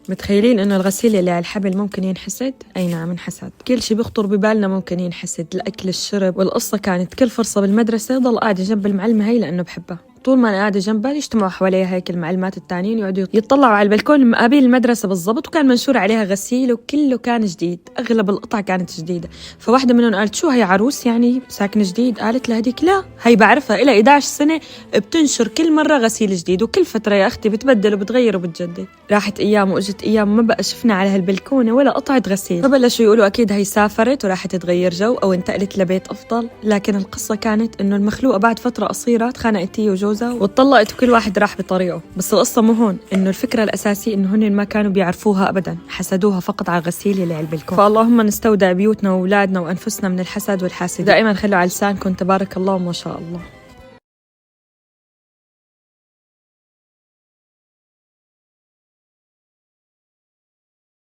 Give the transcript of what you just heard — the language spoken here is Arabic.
متخيلين انه الغسيل اللي على الحبل ممكن ينحسد؟ اي نعم انحسد. كل شي بيخطر ببالنا ممكن ينحسد، الاكل الشرب. والقصة كانت كل فرصة بالمدرسة ضل قاعدة جنب المعلمة هي لانه بحبها. طول ما انا قاعده جنبها يجتمعوا حواليها هيك المعلمات التانيين يقعدوا يطلعوا على البلكون مقابل المدرسه بالضبط، وكان منشور عليها غسيل وكله كان جديد، اغلب القطع كانت جديده. فواحده منهم قالت شو هي عروس يعني ساكن جديد؟ قالت لها هديك لا هي بعرفها إلها 11 سنه بتنشر كل مره غسيل جديد، وكل فتره يا اختي بتبدل وبتغير وبتجدد. راحت ايام واجت ايام ما بقى شفنا على هالبلكونه ولا قطعه غسيل، فبلشوا يقولوا اكيد هي سافرت وراحت تغير جو او انتقلت لبيت افضل. لكن القصه كانت انه المخلوقه بعد فتره قصيره تخانقت هي وجوزها واتطلقت وكل واحد راح بطريقه. بس القصة مو هون، إنه الفكرة الأساسية إنه هن ما كانوا بيعرفوها أبدا، حسدوها فقط على الغسيل اللي على البلكون. فاللهم نستودع بيوتنا وأولادنا وأنفسنا من الحسد والحاسد. دائما خلوا على لسانكم تبارك الله وما شاء الله.